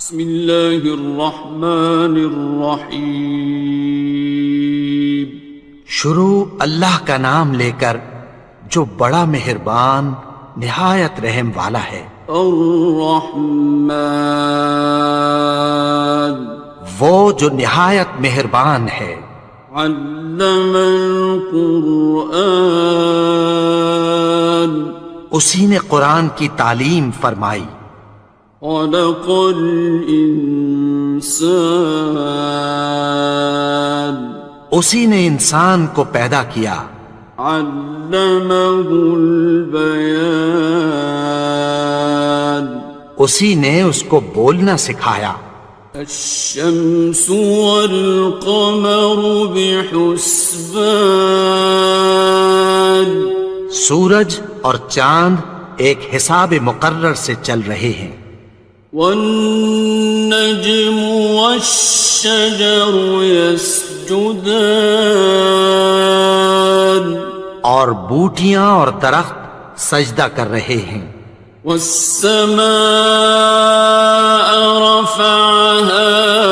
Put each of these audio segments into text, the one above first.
بسم اللہ الرحمن الرحیم۔ شروع اللہ کا نام لے کر جو بڑا مہربان نہایت رحم والا ہے۔ الرحمن، وہ جو نہایت مہربان ہے۔ علم القرآن، اسی نے قرآن کی تعلیم فرمائی۔ خلق الانسان، اسی نے انسان کو پیدا کیا۔ علمہ البیان، اسی نے اس کو بولنا سکھایا۔ الشمس والقمر بحسبان، سورج اور چاند ایک حساب مقرر سے چل رہے ہیں۔ والنجم والشجر يسجدان، اور بوٹیاں اور درخت سجدہ کر رہے ہیں۔ والسماء رفعها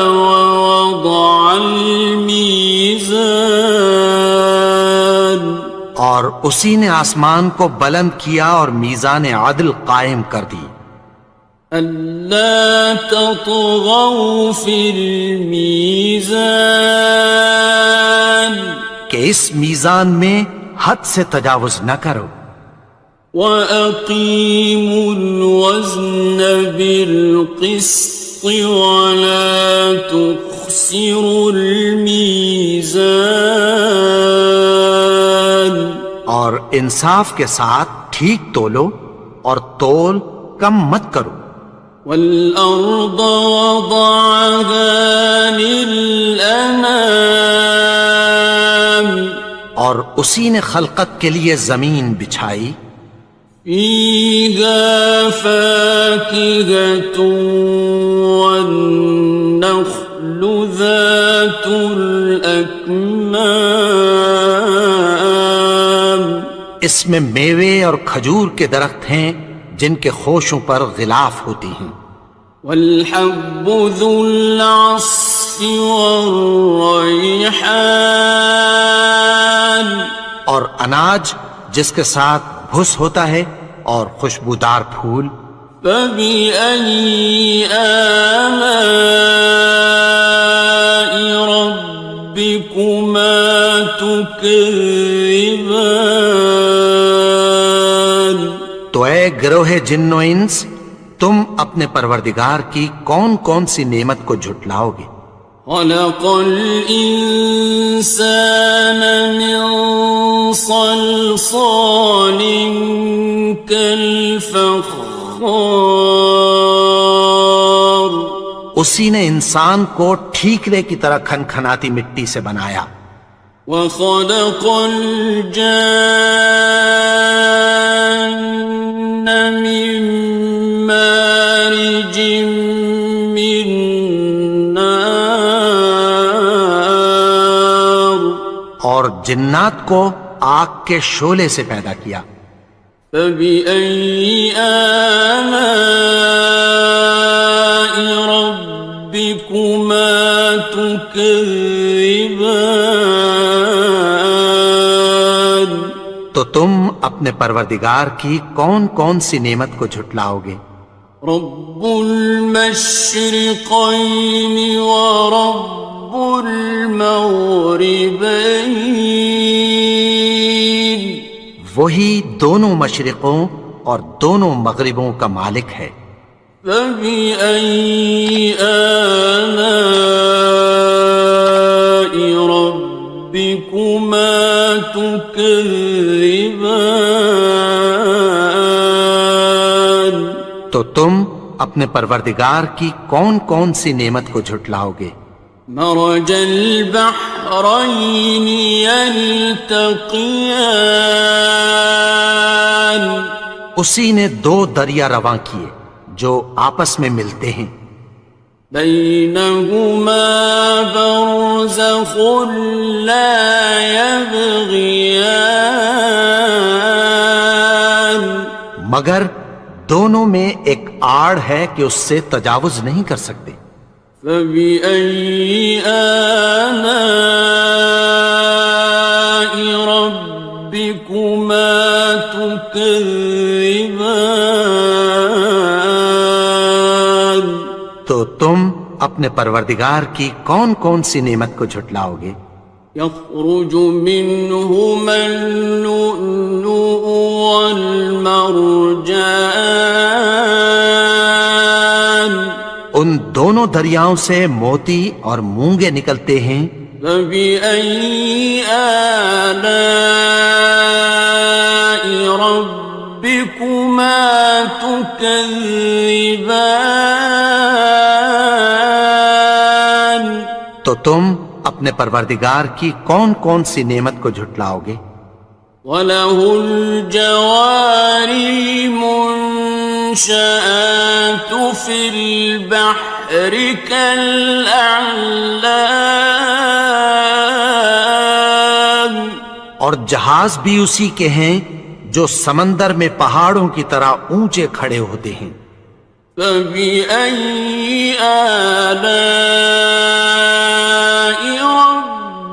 ووضع الميزان، اور اسی نے آسمان کو بلند کیا اور میزان عدل قائم کر دی۔ ألا تطغوا في الميزان، کہ اس میزان میں حد سے تجاوز نہ کرو۔ وَأَقِيمُوا الْوَزْنَ بِالْقِسْطِ وَلَا تُخْسِرُوا الْمِيزَانَ، اور انصاف کے ساتھ ٹھیک تولو اور تول کم مت کرو۔ وَالْأَرْضَ وَضَعَهَا لِلْأَنَامِ، اور اسی نے خلقت کے لیے زمین بچھائی۔ فِيهَا فَاكِهَةٌ وَالنَّخْلُ ذَاتُ الْأَكْمَامِ، اس میں میوے اور کھجور کے درخت ہیں جن کے خوشوں پر غلاف ہوتی ہیں۔ وَالْحَبُّ ذُو الْعَصْفِ وَالرَّيْحَانِ، اور اناج جس کے ساتھ بھس ہوتا ہے اور خوشبودار پھول۔ فَبِأَيِّ آلَاءِ رَبِّكُمَا تُكَذِّبَانِ، تو اے گروہ جن و انس، تم اپنے پروردگار کی کون کون سی نعمت کو جھٹلاؤ گے؟ خَلَقَ الْإِنسَانَ مِنْ صَلْصَالٍ كَالْفَخَّارِ، اسی نے انسان کو ٹھیکرے کی طرح کھنکھناتی مٹی سے بنایا۔ وَخَلَقَ الْجَانَّ مِن مَّارِجٍ مِّن نَّارٍ، اور جنات کو آگ کے شعلے سے پیدا کیا۔ فَبِأَيِّ آلَاءِ رَبِّكُمَا تُكَذِّبَانِ، تو تم اپنے پروردگار کی کون کون سی نعمت کو جھٹلاؤ گے؟ رب المشرقین ورب المغربین، وہی دونوں مشرقوں اور دونوں مغربوں کا مالک ہے۔ فَبِأَيِّ آلَاءِ رَبِّكُمَا تُكَذِّبَانِ، تو تم اپنے پروردگار کی کون کون سی نعمت کو جھٹلاؤ گے؟ مرج البحرین یلتقیان، اسی نے دو دریا رواں کیے جو آپس میں ملتے ہیں۔ بینہما برزخ لا یبغیان، مگر دونوں میں ایک آڑ ہے کہ اس سے تجاوز نہیں کر سکتے۔ فبأي آلاء ربكما تكذبان؟ تو تم اپنے پروردگار کی کون کون سی نعمت کو جھٹلاؤ گے؟ يخرج منهما اللؤلؤ والمرجان، ان دونوں دریاؤں سے موتی اور مونگے نکلتے ہیں۔ فبأي آلاء ربكما تكذبان؟ تو تم اپنے پروردگار کی کون کون سی نعمت کو جھٹلاؤ گے؟ وَلَهُ الْجَوَارِ الْمُنشَآتُ فِي الْبَحْرِ كَالْأَعْلَامِ، اور جہاز بھی اسی کے ہیں جو سمندر میں پہاڑوں کی طرح اونچے کھڑے ہوتے ہیں۔ فَبِأَيِّ آلَاءِ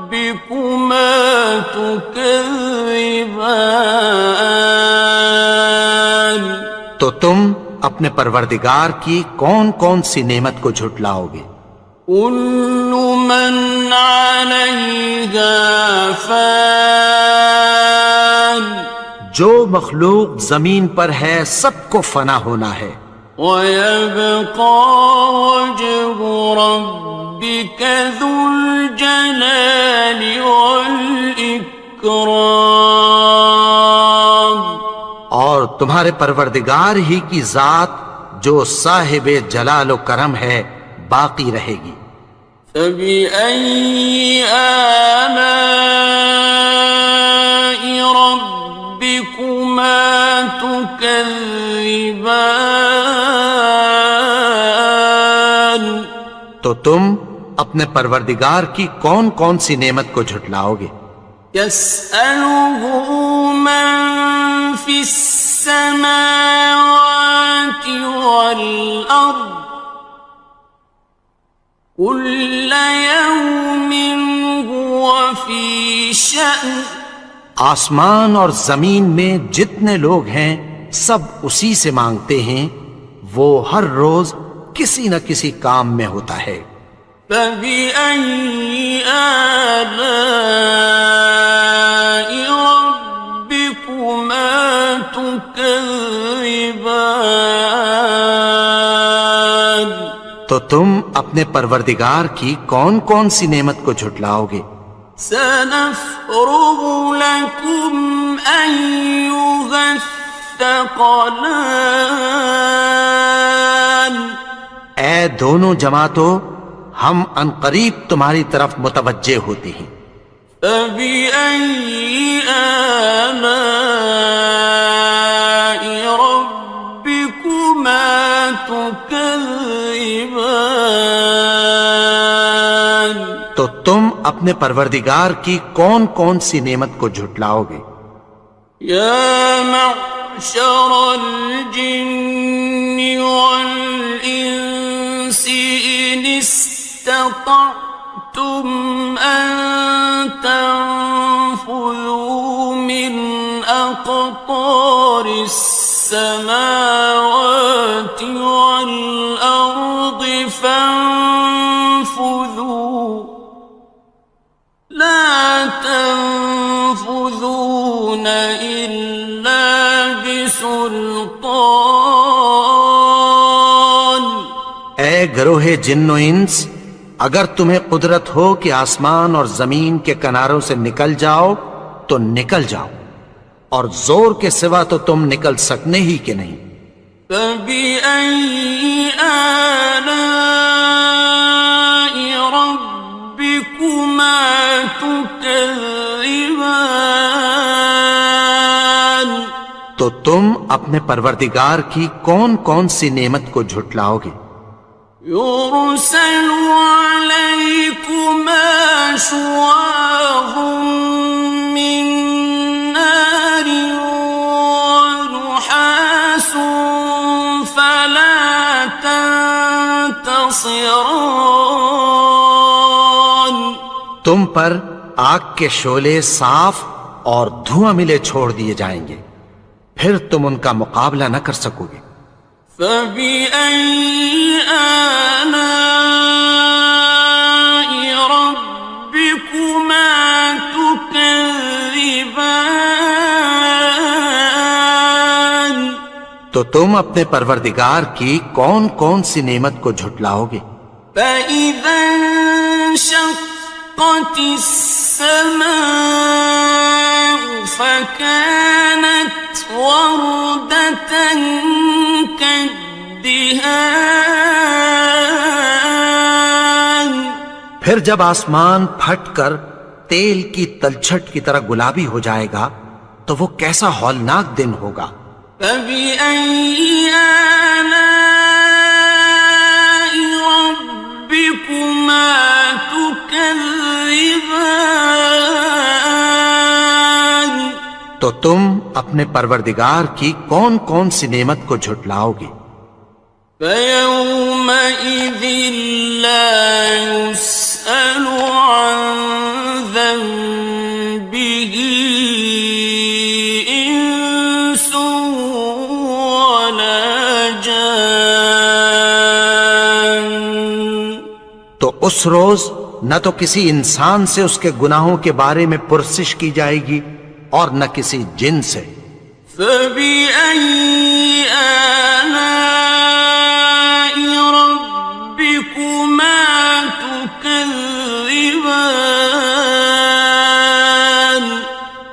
رَبِّكُمَا تُكَذِّبَانِ؟ تو تم اپنے پروردگار کی کون کون سی نعمت کو جھٹلاؤ گے؟ كُلُّ مَنْ عَلَيْهَا فَانٍ، جو مخلوق زمین پر ہے سب کو فنا ہونا ہے۔ وَيَبْقَى وَجْهُ رَبِّكَ ذُو الْجَلَالِ وَالْإِكْرَامِ، اور تمہارے پروردگار ہی کی ذات جو صاحب جلال و کرم ہے باقی رہے گی۔ فَبِأَيِّ آلَاءِ رَبِّكُمَا تُكَذِّبَانِ؟ تو تم اپنے پروردگار کی کون کون سی نعمت کو جھٹلاؤ گے؟ يَسْأَلُهُ مَن فِي السَّمَاوَاتِ وَالْأَرْضِ كُلَّ يَوْمٍ هُوَ فِي شَأْنٍ، آسمان اور زمین میں جتنے لوگ ہیں سب اسی سے مانگتے ہیں، وہ ہر روز کسی نہ کسی کام میں ہوتا ہے۔ فَبِأَيِّ آلَاءِ رَبِّكُمَا تُكَذِّبَانِ؟ تو تم اپنے پروردگار کی کون کون سی نعمت کو جھٹلاؤ گے؟ سَنَفْرُغُ لَكُمْ أَيُّهَ الثَّقَلَانِ، اے دونوں جماعتوں، ہم عنقریب تمہاری طرف متوجہ ہوتے ہیں۔ فَبِأَيِّ آلَاءِ رَبِّكُمَا تُكَذِّبَانِ؟ تو تم اپنے پروردگار کی کون کون سی نعمت کو جھٹلاؤ گے؟ يَا مَعْشَرَ الْجِنِّ وَالْإِنسِ إِنِ اسْتَطَعْتُمْ أَن تَنفُذُوا مِنْ أَقْطَارِ السَّمَاوَاتِ وَالْأَرْضِ فَانفُذُوا لَا تَنفُذُونَ إِلَّا بِسُلْطَانٍ۔ اے گروہ جن و انس، اگر تمہیں قدرت ہو کہ آسمان اور زمین کے کناروں سے نکل جاؤ تو نکل جاؤ، اور زور کے سوا تو تم نکل سکنے ہی کہ نہیں۔ فَبِأَيِّ آلَاءِ رَبِّكُمَا تُكَذِّبَانِ؟ تو تم اپنے پروردگار کی کون کون سی نعمت کو جھٹلاؤ گے؟ يُرْسَلُ عَلَيْكُمَا شُوَاظٌ مِّن نَّارٍ وَنُحَاسٌ فَلَا خاسران. تم پر آگ کے شعلے صاف اور دھواں ملے چھوڑ دیے جائیں گے، پھر تم ان کا مقابلہ نہ کر سکو گے۔ فَبِأَيِّ آلَاءِ رَبِّكُمَا تُكَذِّبَانِ. تو تم اپنے پروردگار کی کون کون سی نعمت کو جھٹلاؤ گے؟ فَإِذَا انشَقَّتِ السَّمَاءُ فَكَانَتْ وَرْدَةً كَالدِّهَانِ. پھر جب آسمان پھٹ کر تیل کی تلچھٹ کی طرح گلابی ہو جائے گا تو وہ کیسا ہولناک دن ہوگا۔ فَبِأَيِّ آلَاءِ رَبِّكُمَا تُكَذِّبَانِ. تو تم اپنے پروردگار کی کون کون سی نعمت کو جھٹلاؤ گے؟ فَيَوْمَئِذٍ لَا يُسْأَلُ عَنْ ذَنبِهِ إِنسٌ وَلَا جَانٌ. تو اس روز نہ تو کسی انسان سے اس کے گناہوں کے بارے میں پرسش کی جائے گی اور نہ کسی جن سے۔ فَبِأَيِّ آلَاءِ رَبِّكُمَا تُكَذِّبَانِ.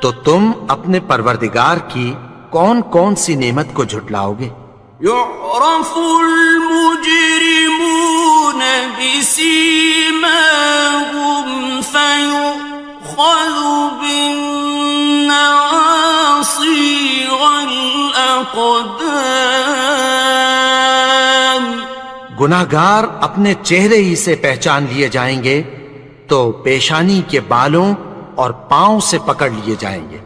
تو تم اپنے پروردگار کی کون کون سی نعمت کو جھٹلاؤ گے؟ يُعْرَفُ الْمُجْرِمُونَ بِسِيمَاهُمْ فَيُؤْخَذُ بِالنَّوَاصِي وَالْأَقْدَامِ. گناہگار اپنے چہرے ہی سے پہچان لیے جائیں گے تو پیشانی کے بالوں اور پاؤں سے پکڑ لیے جائیں گے۔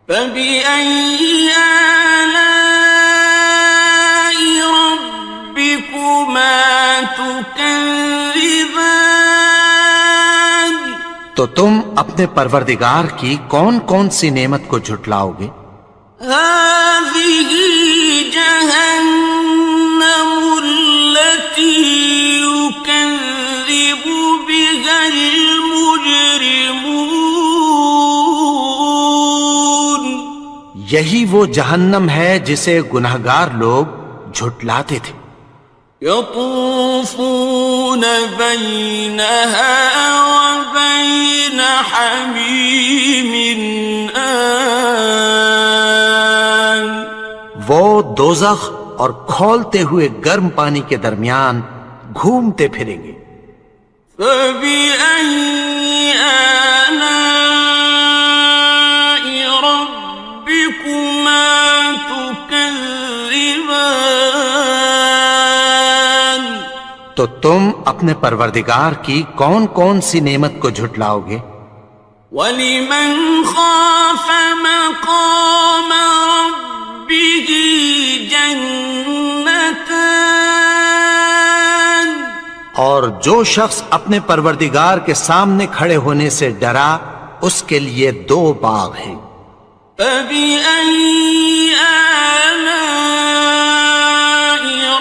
فَبِأَيِّ آلَاءِ رَبِّكُمَا تُكَذِّبَانِ. تو تم اپنے پروردگار کی کون کون سی نعمت کو جھٹلاؤ گے؟ هَٰذِهِ جَهَنَّمُ الَّتِي يُكَذِّبُ بِهَا الْمُجْرِمُونَ. یہی وہ جہنم ہے جسے گناہگار لوگ جھٹلاتے تھے۔ يَطُوفُونَ بَيْنَهَا وَبَيْنَ حَمِيمٍ آنٍ. وہ دوزخ اور کھولتے ہوئے گرم پانی کے درمیان گھومتے پھریں گے۔ فَبِأَيِّ آلَاءِ رَبِّكُمَا تُكَذِّبَانِ. تو تم اپنے پروردگار کی کون کون سی نعمت کو جھٹلاؤ گے؟ وَلِمَنْ خَافَ مَقَامَ رَبِّهِ جَنَّتَانِ. اور جو شخص اپنے پروردگار کے سامنے کھڑے ہونے سے ڈرا اس کے لیے 2 باغ ہیں۔ فَبِأَيِّ آلَاءِ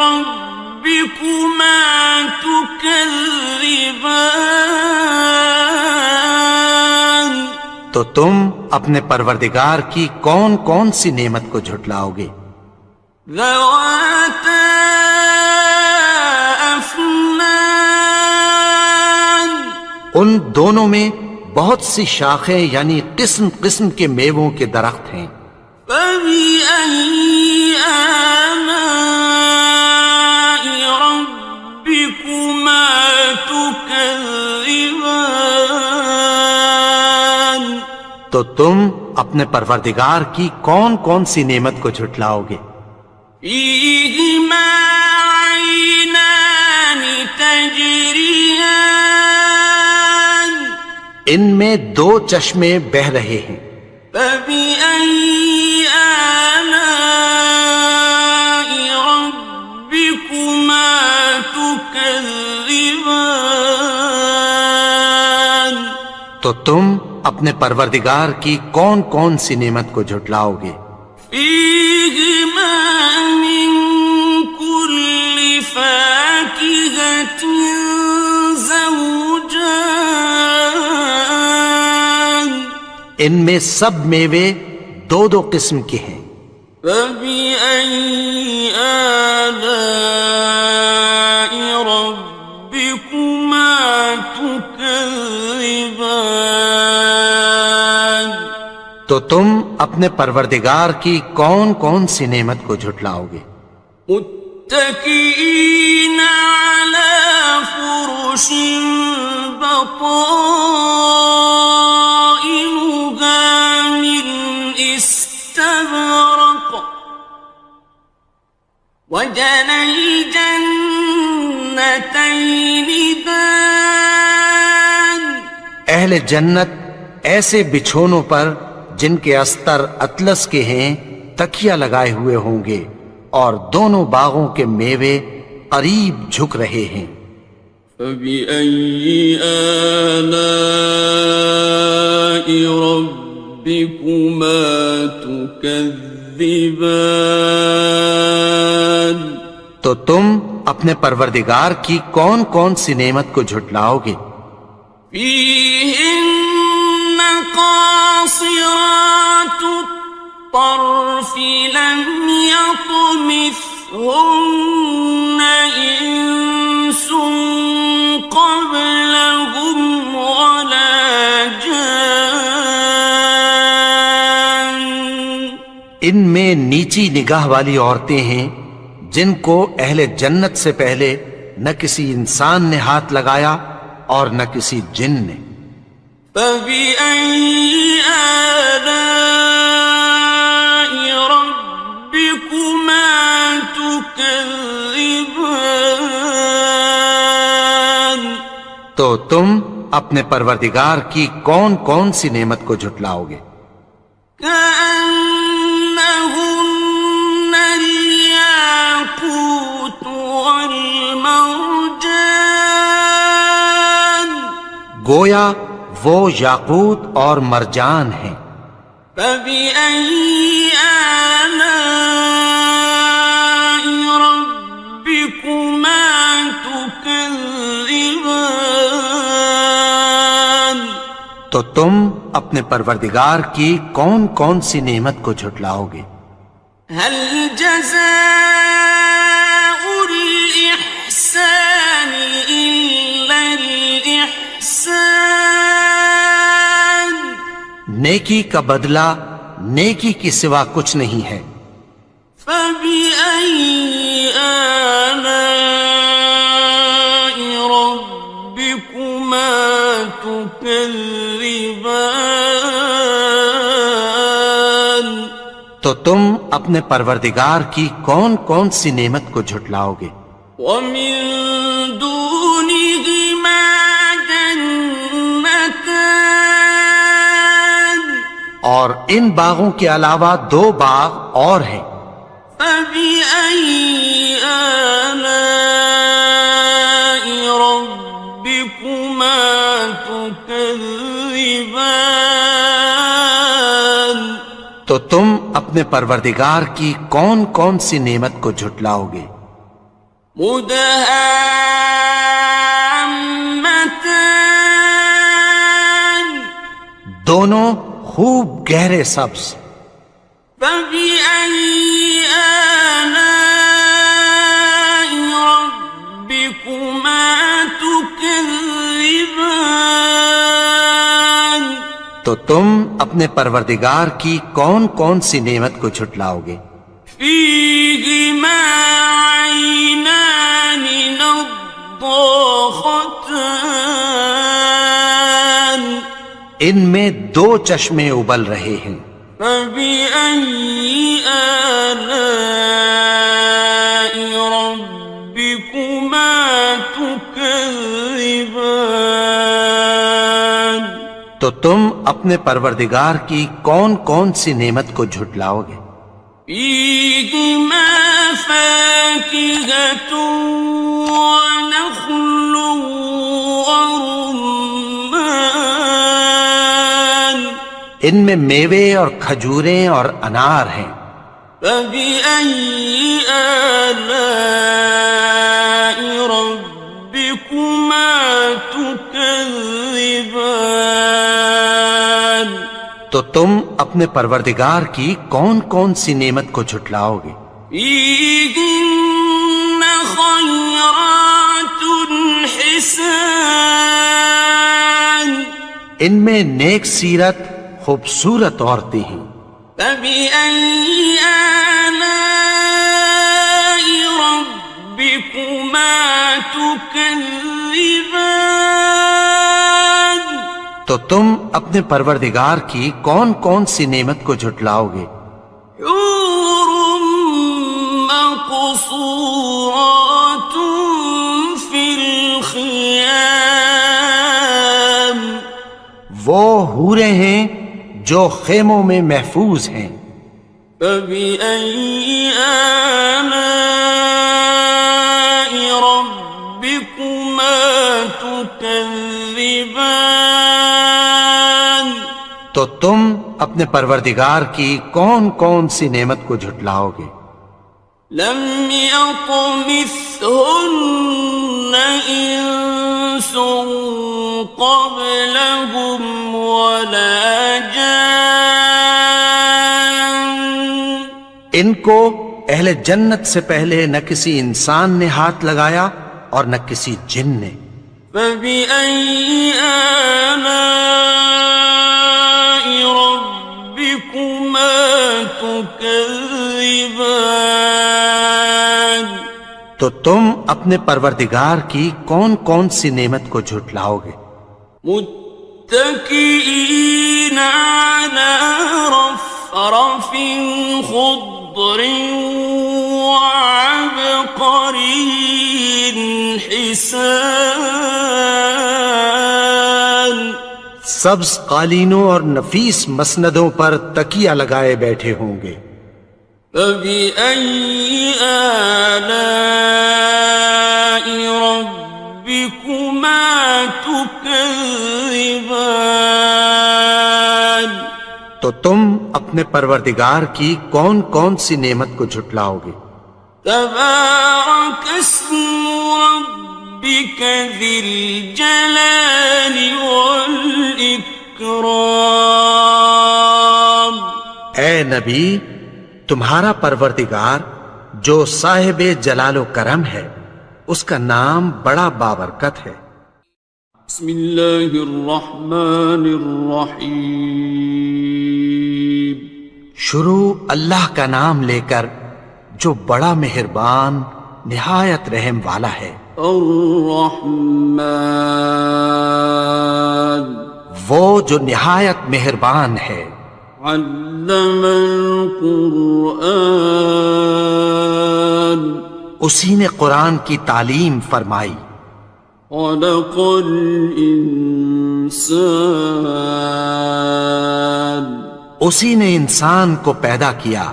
رَبِّكُمَا تُكَذِّبَانِ. تو تم اپنے پروردگار کی کون کون سی نعمت کو جھٹلاؤ گے؟ ذَوَاتَا أَفْنَانٍ. ان دونوں میں بہت سی شاخیں یعنی قسم قسم کے میووں کے درخت ہیں۔ فَبِأَيِّ آلَاءِ رَبِّكُمَا تُكَذِّبَانِ. تو تم اپنے پروردگار کی کون کون سی نعمت کو جھٹلاؤ گے؟ فِيهِمَا عَيْنَانِ تَجْرِيَانِ. ان میں 2 چشمے بہہ رہے ہیں۔ فَبِأَيِّ آلَاءِ رَبِّكُمَا تُكَذِّبَانِ. تو تم اپنے پروردگار کی کون کون سی نعمت کو جھٹلاؤ گے؟ فیہما من کل فاکہۃ زوجان، ان میں سب میوے دو دو قسم کے ہیں۔ فبأي آلاء ربكما تكذبان، تو تم اپنے پروردگار کی کون کون سی نعمت کو جھٹلاؤ گے؟ متكئين على فرش بطائنها من استبرق، وجنى الجنتين دان، اہل جنت ایسے بچھونوں پر جن کے استر اطلس کے ہیں تکیہ لگائے ہوئے ہوں گے، اور دونوں باغوں کے میوے قریب جھک رہے ہیں۔ فبأي آلاء ربكما تكذبان، تو تم اپنے پروردگار کی کون کون سی نعمت کو جھٹلاؤ گے؟ فيهن قاصرات الطرف لم يطمثهن إنس قبلهم ولا جان، ان میں نیچی نگاہ والی عورتیں ہیں جن کو اہل جنت سے پہلے نہ کسی انسان نے ہاتھ لگایا اور نہ کسی جن نے۔ فبأي آلاء ربكما تكذبان، تو تم اپنے پروردگار کی کون کون سی نعمت کو جھٹلاؤ گے؟ كأنهن الياقوت والمرجان، گویا وہ یاقوت اور مرجان ہیں۔ فبأي آلاء ربكما تكذبان، تو تم اپنے پروردگار کی کون کون سی نعمت کو جھٹلاؤ گے؟ هل جزاء الإحسان إلا الإحسان، نیکی کا بدلہ نیکی کی سوا کچھ نہیں ہے۔ فبأي آلاء ربكما تكذبان، تو تم اپنے پروردگار کی کون کون سی نعمت کو جھٹلاؤ گے؟ ومن دونهما جنتان، اور ان باغوں کے علاوہ دو باغ اور ہیں۔ فبأي آلاء ربكما تكذبان، تو تم اپنے پروردگار کی کون کون سی نعمت کو جھٹلاؤ گے؟ مدهامتان، دونوں خوب گہرے سبز۔ فبأي آلاء ربكما تكذبان، تو تم اپنے پروردگار کی کون کون سی نعمت کو جھٹلاؤ گے؟ فيهما عينان نضاختان، ان میں دو چشمے ابل رہے ہیں۔ فبأي آلاء ربكما تكذبان، تو تم اپنے پروردگار کی کون کون سی نعمت کو جھٹلاؤ گے؟ فيهما فاكهة ونخل ورمان، ان میں میوے اور کھجوریں اور انار ہیں۔ فبأي آلاء ربكما تكذبان؟ تو تم اپنے پروردگار کی کون کون سی نعمت کو جھٹلاؤ گے؟ فيهن خيرات حسان، ان میں نیک سیرت خوبصورت عورتیں ہیں۔ فبأي آلاء ربكما تكذبان؟ تو تم اپنے پروردگار کی کون کون سی نعمت کو جھٹلاؤ گے؟ حور مقصورات في الخيام، وہ حوریں ہیں جو خیموں میں محفوظ ہیں۔ فبأي آلاء ربكما تكذبان؟ تو تم اپنے پروردگار کی کون کون سی نعمت کو جھٹلاؤ گے؟ لم يطمثهن إنس قبلهم ولا جان، ان کو اہل جنت سے پہلے نہ کسی انسان نے ہاتھ لگایا اور نہ کسی جن نے۔ فبأي آلاء ربكما تكذبان؟ تو تم اپنے پروردگار کی کون کون سی نعمت کو جھٹلاؤ گے؟ متكئين على رفرف خضر وعبقري حسان، سبز قالینوں اور نفیس مسندوں پر تکیہ لگائے بیٹھے ہوں گے۔ فبأي آلاء ربكما تكذبان؟ تو تم اپنے پروردگار کی کون کون سی نعمت کو جھٹلاؤ گے؟ تبارك اسم ربك ذي الجلال والإكرام۔ اے نبی، تمہارا پروردگار جو صاحب جلال و کرم ہے، اس کا نام بڑا بابرکت ہے۔ بسم اللہ الرحمن الرحیم۔ شروع اللہ کا نام لے کر جو بڑا مہربان نہایت رحم والا ہے۔ الرحمن، وہ جو نہایت مہربان ہے۔ علم القرآن، اسی نے قرآن کی تعلیم فرمائی۔ خلق الانسان، اسی نے انسان کو پیدا کیا۔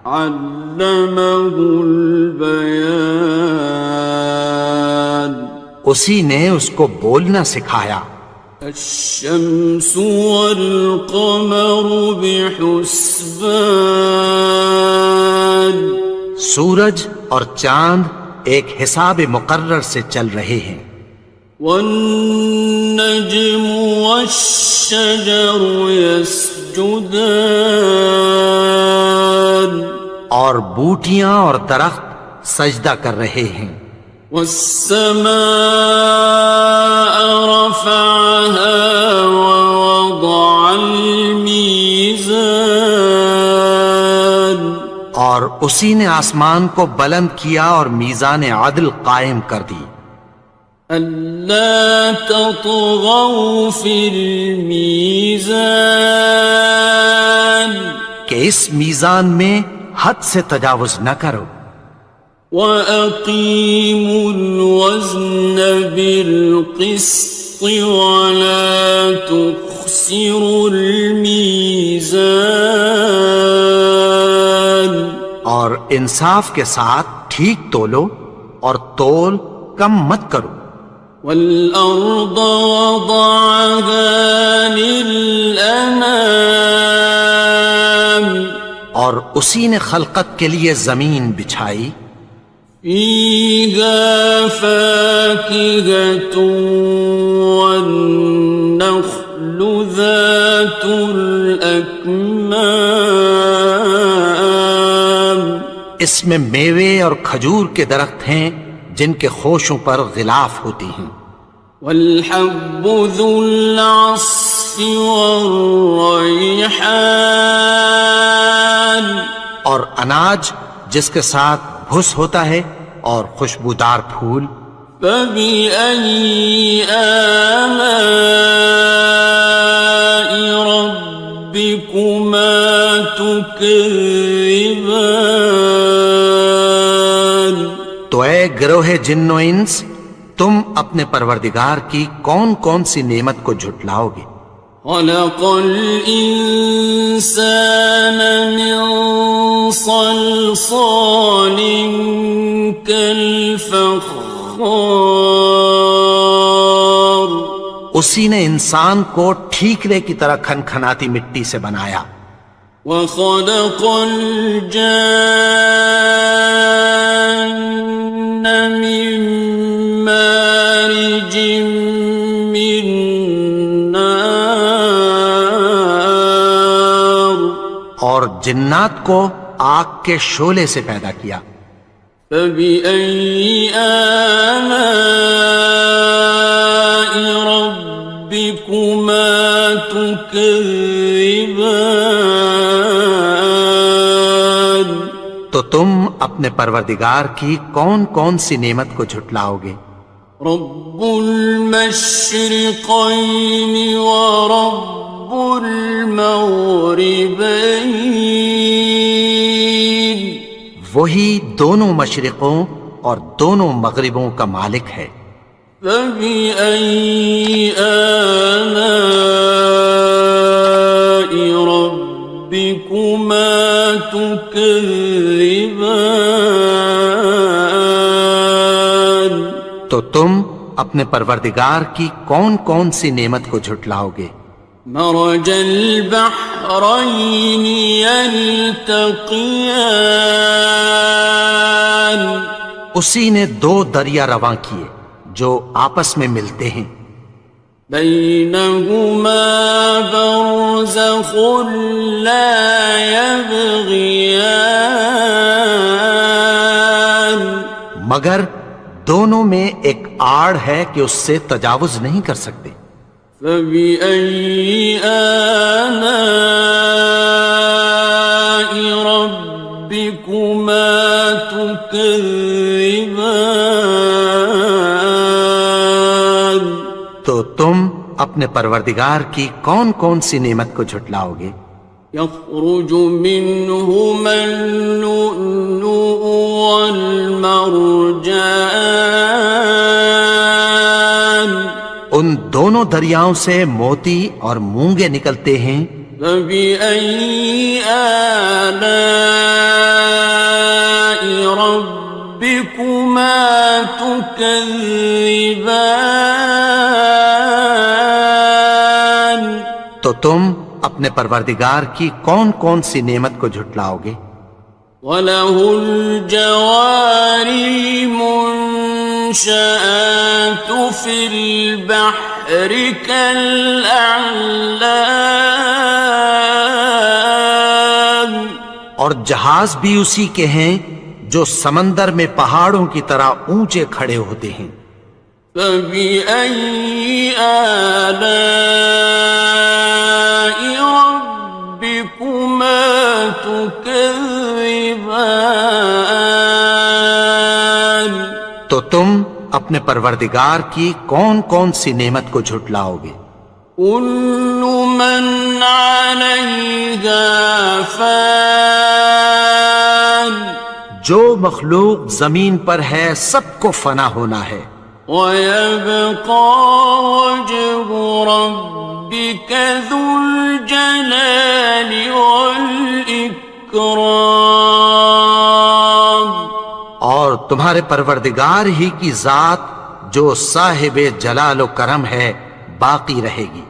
علمہ البیان، اسی نے اس کو بولنا سکھایا۔ الشمس والقمر بحسبان، سورج اور چاند ایک حساب مقرر سے چل رہے ہیں۔ والنجم والشجر يسجدان، اور بوٹیاں اور درخت سجدہ کر رہے ہیں۔ والسماء رفعها ووضع الميزان، اور اسی نے آسمان کو بلند کیا اور میزان عدل قائم کر دی۔ ألا تطغوا في الميزان، کہ اس میزان میں حد سے تجاوز نہ کرو۔ وَأَقِيمُوا الْوَزْنَ بِالْقِسْطِ وَلَا تُخْسِرُوا الْمِيزَانَ، اور انصاف کے ساتھ ٹھیک تولو اور تول کم مت کرو۔ والأرض وضعها للأنام اور اسی نے خلقت کے لیے زمین بچھائی، فيها فاكهة والنخل ذات الأكمام اس میں میوے اور کھجور کے درخت ہیں جن کے خوشوں پر غلاف ہوتی ہیں، والحب ذو العصف والريحان اور اناج جس کے ساتھ بھس ہوتا ہے اور خوشبودار پھول۔ فبأي آلاء ربكما تكذبان تو اے گروہ جن و انس، تم اپنے پروردگار کی کون کون سی نعمت کو جھٹلاؤ گے؟ خلق الإنسان من صلصال كالفخار اسی نے انسان کو ٹھیکرے کی طرح کھنکھناتی مٹی سے بنایا، وخلق الجان من مارج من نار اور جنات کو آگ کے شعلے سے پیدا کیا۔ فبأي آلاء ربكما تكذبان تو تم اپنے پروردگار کی کون کون سی نعمت کو جھٹلاؤ گے؟ رب المشرقين ورب المغربين وہی دونوں مشرقوں اور دونوں مغربوں کا مالک ہے۔ فبأي آلاء ربكما تكذبان تو تم اپنے پروردگار کی کون کون سی نعمت کو جھٹلاؤ گے؟ مرج البحرين يلتقيان اسی نے دو دریا رواں کیے جو آپس میں ملتے ہیں، بينهما برزخ لا يبغيان مگر دونوں میں ایک آڑ ہے کہ اس سے تجاوز نہیں کر سکتے۔ فبأي آلاء ربكما تكذبان تو تم اپنے پروردگار کی کون کون سی نعمت کو جھٹلاؤ گے؟ يخرج منهما اللؤلؤ والمرجان ان دونوں دریاؤں سے موتی اور مونگے نکلتے ہیں۔ فبأي آلاء ربكما تكذبان تو تم اپنے پروردگار کی کون کون سی نعمت کو جھٹلاؤ گے؟ وَلَهُ الْجَوَارِ الْمُنشَآتُ فِي الْبَحْرِ كَالْأَعْلَامِ اور جہاز بھی اسی کے ہیں جو سمندر میں پہاڑوں کی طرح اونچے کھڑے ہوتے ہیں۔ فبأي آلاء ربكما تكذبان تو تم اپنے پروردگار کی کون کون سی نعمت کو جھٹلاؤ گے؟ كل من عليها فان جو مخلوق زمین پر ہے سب کو فنا ہونا ہے، ويبقى وجه ربك ذو الجلال والإكرام اور تمہارے پروردگار ہی کی ذات جو صاحب جلال و کرم ہے باقی رہے گی۔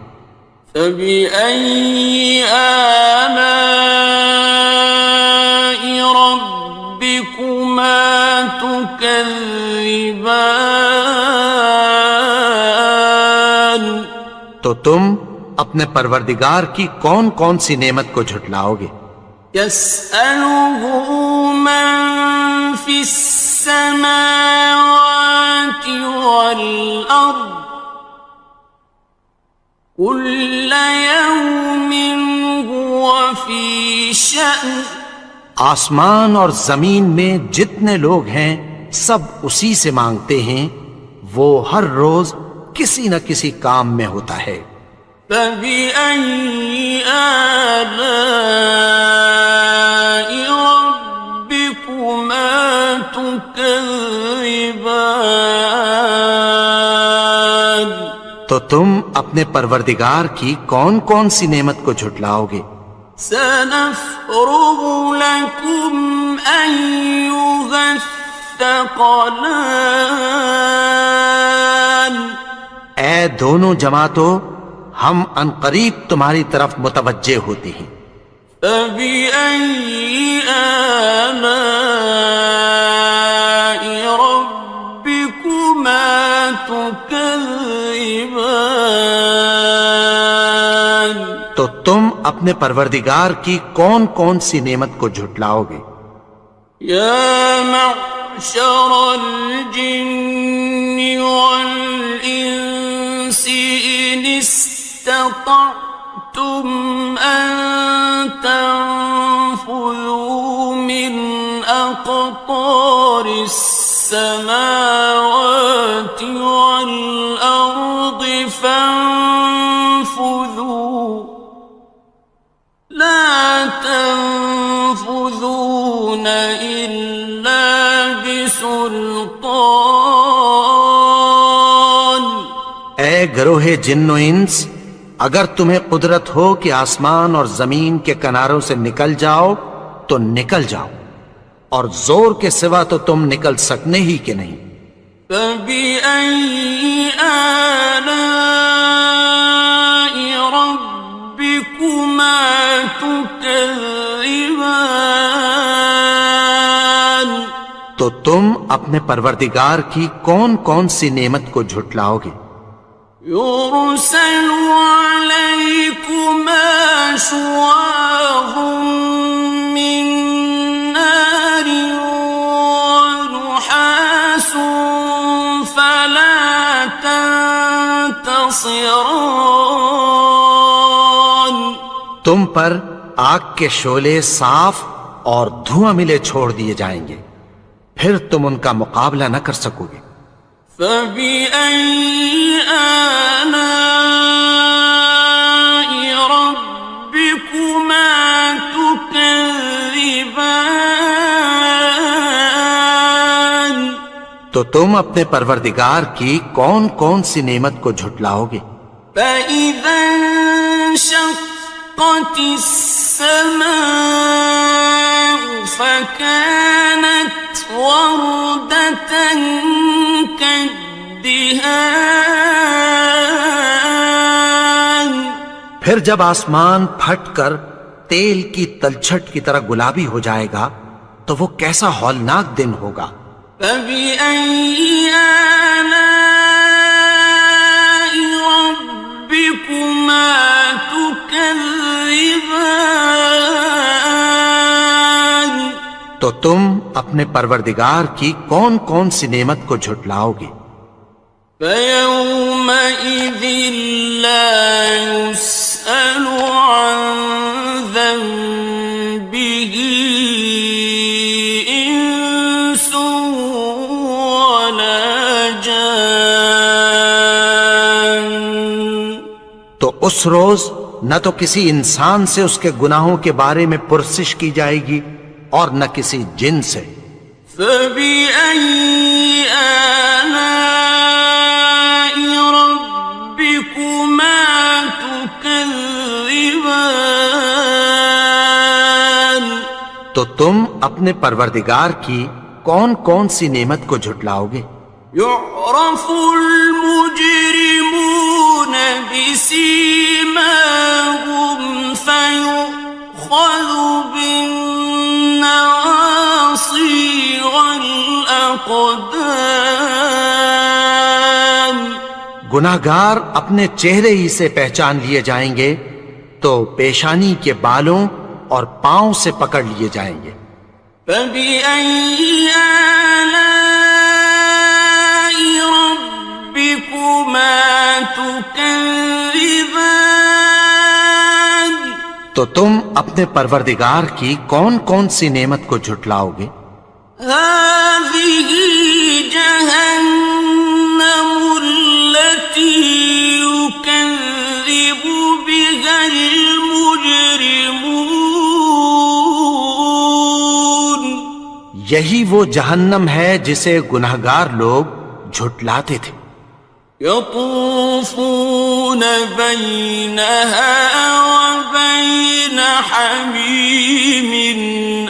فَبِأَيِّ آلَاءِ رَبِّكُمَا تُكَذِّبَانِ؟ تو تم اپنے پروردگار کی کون کون سی نعمت کو جھٹلاؤ گے؟ يَسْأَلُهُ مَن فِي السَّمَاوَاتِ وَالْأَرْضِ كُلَّ يَوْمٍ هُوَ فِي شَأْنٍ۔ آسمان اور زمین میں جتنے لوگ ہیں سب اسی سے مانگتے ہیں، وہ ہر روز کسی نہ کسی کام میں ہوتا ہے۔ فَبِأَيِّ آلَاءِ رَبِّكُمَا تُكَذِّبَانِ؟ تو تم اپنے پروردگار کی کون کون سی نعمت کو جھٹلاؤ گے؟ سَنَفْرُغُ لَكُمْ أَيُّهَ الثَّقَلَانِ۔ اے دونوں جماعتوں، ہم عنقریب تمہاری طرف متوجہ ہوتے ہیں۔ فَبِأَيِّ آلَاءِ رَبِّكُمَا تُكَذِّبَانِ؟ تو تم اپنے پروردگار کی کون کون سی نعمت کو جھٹلاؤ گے؟ يَا مَعْشَرَ الْجِنِّ وَالْإِنسِ إِنِ اسْتَطَعْتُمْ أَن تَنفُذُوا مِنْ أَقْطَارِ السَّمَاوَاتِ وَالْأَرْضِ فَانفُذُوا لَا تَنفُذُونَ إِلَّا بِسُلْطَانٍ۔ اے گروہ جن و انس، اگر تمہیں قدرت ہو کہ آسمان اور زمین کے کناروں سے نکل جاؤ تو نکل جاؤ، اور زور کے سوا تو تم نکل سکنے ہی کہ نہیں۔ فَبِأَيِّ آلَاءِ رَبِّكُمَا تُكَذِّبَانِ؟ تو تم اپنے پروردگار کی کون کون سی نعمت کو جھٹلاؤ گے؟ يُرْسَلُ عَلَيْكُمَا شُوَاظٌ مِّن نَّارٍ وَنُحَاسٌ فَلَا تَنتَصِرَانِ۔ تم پر آگ کے شعلے صاف اور دھواں ملے چھوڑ دیے جائیں گے، پھر تم ان کا مقابلہ نہ کر سکو گے۔ فَبِأَيِّ آلَاءِ رَبِّكُمَا تُكَذِّبَانِ؟ تو تم اپنے پروردگار کی کون کون سی نعمت کو جھٹلاؤ گے؟ فَإِذَا انشَقَّتِ السَّمَاءُ فَكَانَتْ وَرْدَةً كَالدِّهَانِ۔ پھر جب آسمان پھٹ کر تیل کی تلچھٹ کی طرح گلابی ہو جائے گا تو وہ کیسا ہولناک دن ہوگا۔ فَبِأَيِّ آلَاءِ رَبِّكُمَا تُكَذِّبَانِ؟ تو تم اپنے پروردگار کی کون کون سی نعمت کو جھٹلاؤ گے؟ فَيَوْمَئِذٍ لَا يُسْأَلُ عَن ذَنبِهِ إِنسٌ وَلَا جَانٌ۔ تو اس روز نہ تو کسی انسان سے اس کے گناہوں کے بارے میں پرسش کی جائے گی اور نہ کسی جن سے۔ فَبِأَيِّ آلَاءِ رَبِّكُمَا تُكَذِّبَانِ؟ تو تم اپنے پروردگار کی کون کون سی نعمت کو جھٹلاؤ گے؟ يعرف المجرمون بسيماهم فيؤخذ بالنواصي والأقدام. گناہگار اپنے چہرے ہی سے پہچان لیے جائیں گے تو پیشانی کے بالوں اور پاؤں سے پکڑ لیے جائیں گے. فَبِأَيِّ آلَاءِ رَبِّكُمَا تُكَذِّبَانِ. تو تم اپنے پروردگار کی کون کون سی نعمت کو جھٹلاؤ گے؟ هَٰذِهِ جَهَنَّمُ الَّتِي يُكَذِّبُ بِهَا الْمُجْرِمُونَ. یہی وہ جہنم ہے جسے گناہگار لوگ جھٹلاتے تھے. يطوفون بينها وبين حميم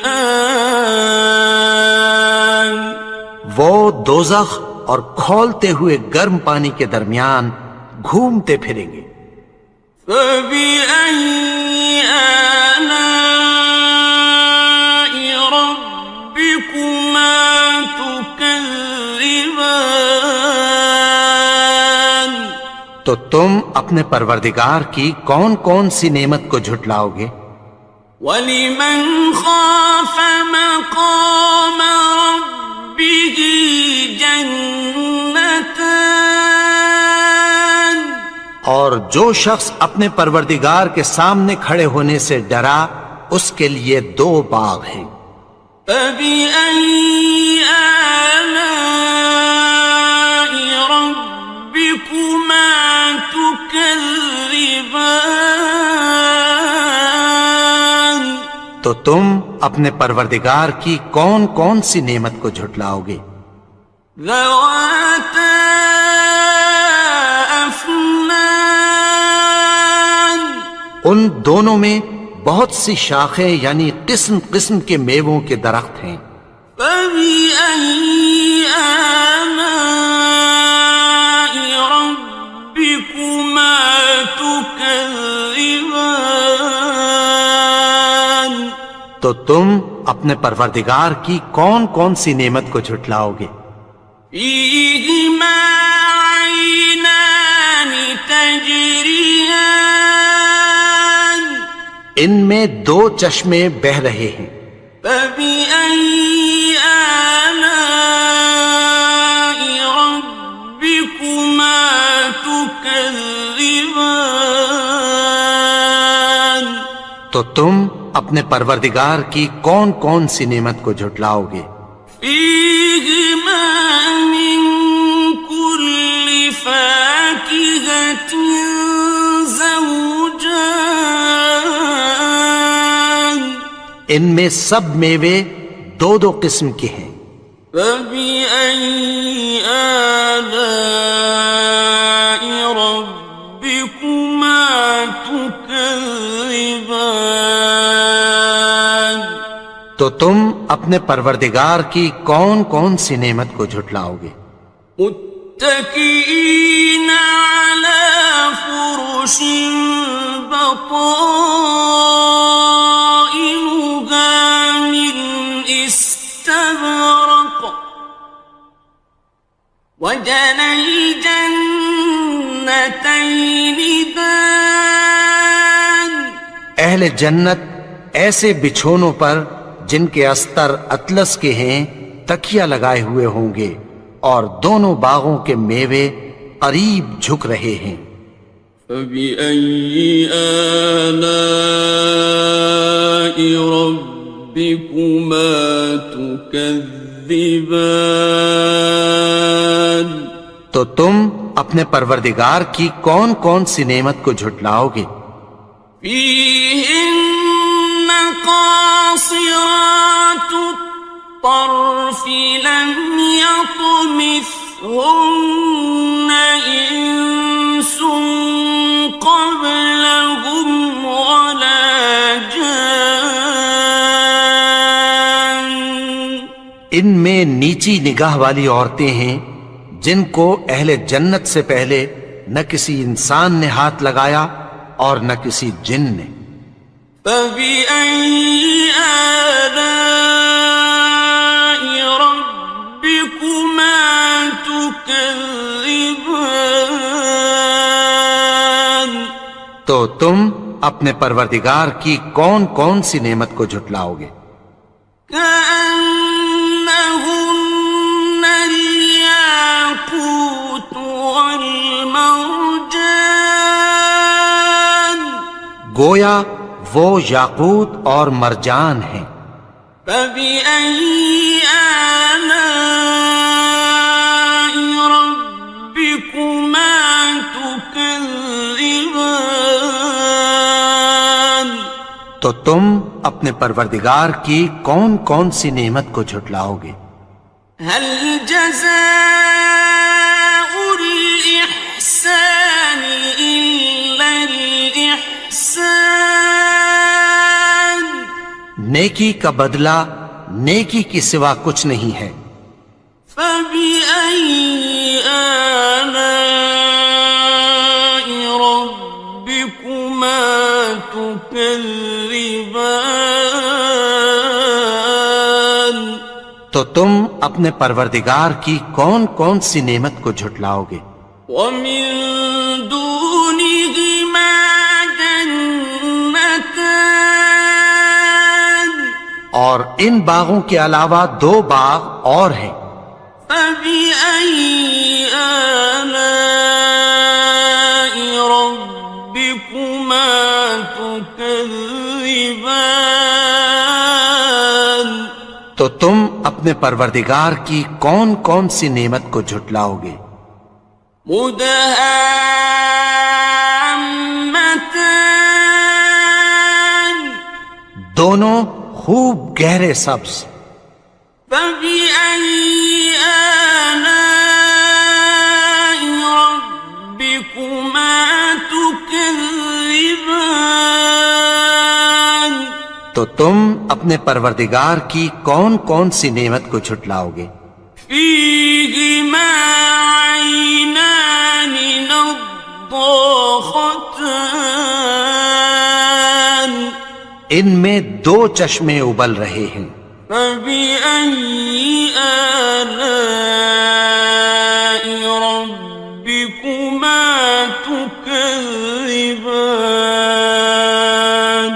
آن. وہ دوزخ اور کھولتے ہوئے گرم پانی کے درمیان گھومتے پھریں گے. فبأي آلاء ربكما تكذبان. تو تم اپنے پروردگار کی کون کون سی نعمت کو جھٹلاؤ گے؟ وَلِمَنْ خَافَ مَقَامَ رَبِّهِ جَنَّتَانِ. اور جو شخص اپنے پروردگار کے سامنے کھڑے ہونے سے ڈرا اس کے لیے 2 باغ ہیں. فَبِأَيِّ آلَاءِ رَبِّكُمَا تُكَذِّبَانِ. تو تم اپنے پروردگار کی کون کون سی نعمت کو جھٹلاؤ گے؟ ذَوَاتَا أَفْنَانٍ. ان دونوں میں بہت سی شاخیں یعنی قسم قسم کے میووں کے درخت ہیں. فَبِأَيِّ آلَاءِ رَبِّكُمَا تُكَذِّبَانِ. تو تم اپنے پروردگار کی کون کون سی نعمت کو جھٹلاؤ گے؟ فِيهِمَا عَيْنَانِ تَجْرِيَانِ. ان میں 2 چشمے بہہ رہے ہیں. فَبِأَيِّ آلَاءِ رَبِّكُمَا تُكَذِّبَانِ. تو تم اپنے پروردگار کی کون کون سی نعمت کو جھٹلاؤ گے؟ فِيهِمَا مِن كُلِّ فَاكِهَةٍ زَوْجَانِ. ان میں سب میوے 2 قسم کے ہیں. فَبِأَيِّ آلَاءِ رَبِّكُمَا تُكَذِّبَانِ. تو تم اپنے پروردگار کی کون کون سی نعمت کو جھٹلاؤ گے؟ متكئين على فرش بطائنها من استبرق وجنى الجنتين دان. اہل جنت ایسے بچھونوں پر جن کے استر اطلس کے ہیں تکیہ لگائے ہوئے ہوں گے اور دونوں باغوں کے میوے قریب جھک رہے ہیں. فَبِأَيِّ آلَاءِ رَبِّكُمَا تُكَذِّبَانِ. تو تم اپنے پروردگار کی کون کون سی نعمت کو جھٹلاؤ گے؟ فِيهِنَّ قَاصِرَاتُ الطَّرْفِ لَمْ يَطْمِثْهُنَّ إِنسٌ قَبْلَهُمْ وَلَا جَانٌّ. ان میں نیچی نگاہ والی عورتیں ہیں جن کو اہل جنت سے پہلے نہ کسی انسان نے ہاتھ لگایا اور نہ کسی جن نے۔ فَبِأَيِّ آلَاءِ رَبِّكُمَا تُكَذِّبَانِ؟ تو تم اپنے پروردگار کی کون کون سی نعمت کو جھٹلاؤ گے؟ كأنهن الياقوت والمرجان، گویا وہ یاقوت اور مرجان ہیں۔ فبأي آلاء ربكما تكذبان؟ تو تم اپنے پروردگار کی کون کون سی نعمت کو جھٹلاؤ گے؟ هل جزاء الإحسان إلا الإحسان؟ نیکی کا بدلہ نیکی کی سوا کچھ نہیں ہے۔ فبأي آلاء ربكما تكذبان؟ تو تم اپنے پروردگار کی کون کون سی نعمت کو جھٹلاؤ گے؟ ومن دونهما جنتان، اور ان باغوں کے علاوہ دو باغ اور ہیں۔ فبأي آلاء ربكما تكذبان؟ تو تم اپنے پروردگار کی کون کون سی نعمت کو جھٹلاؤ گے؟ مدہامتان، دونوں خوب گہرے سبز۔ فبأي آلاء ربكما تكذبان؟ تو تم اپنے پروردگار کی کون کون سی نعمت کو جھٹلاؤ گے؟ فيهما عينان نضاختان، ان میں دو چشمے ابل رہے ہیں۔ فبأي آلاء ربكما تكذبان؟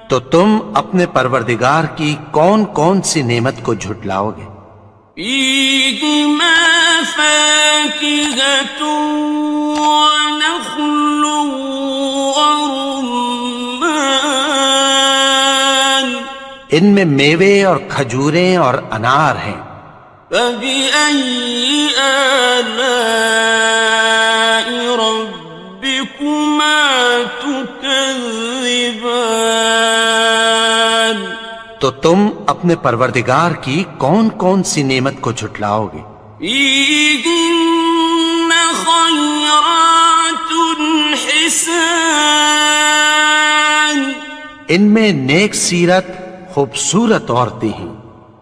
تو تم اپنے پروردگار کی کون کون سی نعمت کو جھٹلاؤ گے؟ فيهما فاكهة ونخل ورمان، ان میں میوے اور کھجوریں اور انار ہیں۔ فبأي آلاء ربكما تكذبان؟ تو تم اپنے پروردگار کی کون کون سی نعمت کو جھٹلاؤ گے؟ فيهن خيرات حسان، ان میں نیک سیرت خوبصورت عورتیں ہیں۔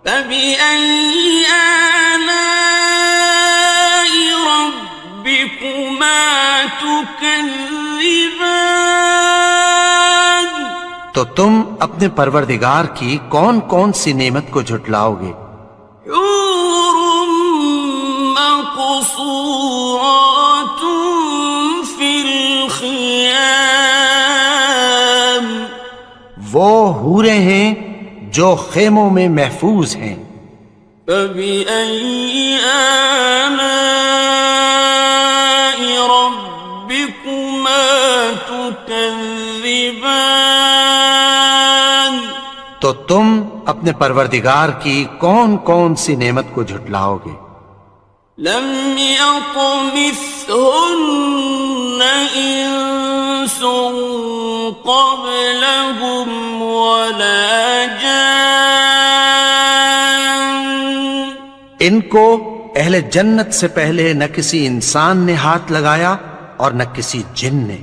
فبأي آلاء ربكما تكذبان؟ تو تم اپنے پروردگار کی کون کون سی نعمت کو جھٹلاؤ گے؟ حور مقصورات في الخيام، وہ حوریں ہیں جو خیموں میں محفوظ ہیں۔ فبأي آلاء ربكما تكذبان؟ تو تم اپنے پروردگار کی کون کون سی نعمت کو جھٹلاؤ گے؟ لم يطمثهن إنس قبلهم ولا جان، ان کو اہل جنت سے پہلے نہ کسی انسان نے ہاتھ لگایا اور نہ کسی جن نے۔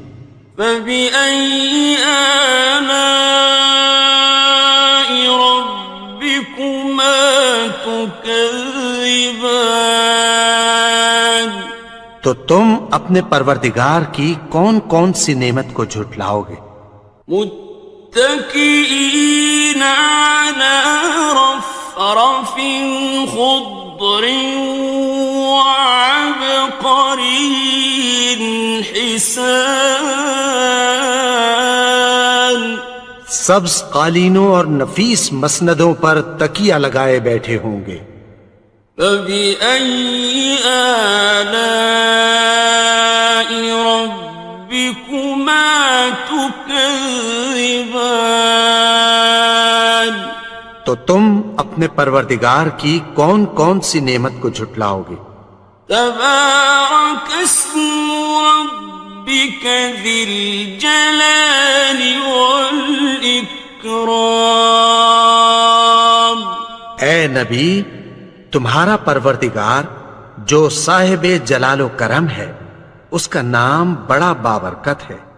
فبأي آلاء ربكما تكذبان؟ تو تم اپنے پروردگار کی کون کون سی نعمت کو جھٹلاؤ گے؟ متكئين على رفرف خضر وعبقري حسان، سبز قالینوں اور نفیس مسندوں پر تکیہ لگائے بیٹھے ہوں گے۔ فبأي آلاء ربكما تكذبان، تو تم اپنے پروردگار کی کون کون سی نعمت کو جھٹلاؤ گے؟ تبارك اسم ربك ذي الجلال والإكرام۔ اے نبی، تمہارا پروردگار جو صاحب جلال و کرم ہے، اس کا نام بڑا بابرکت ہے۔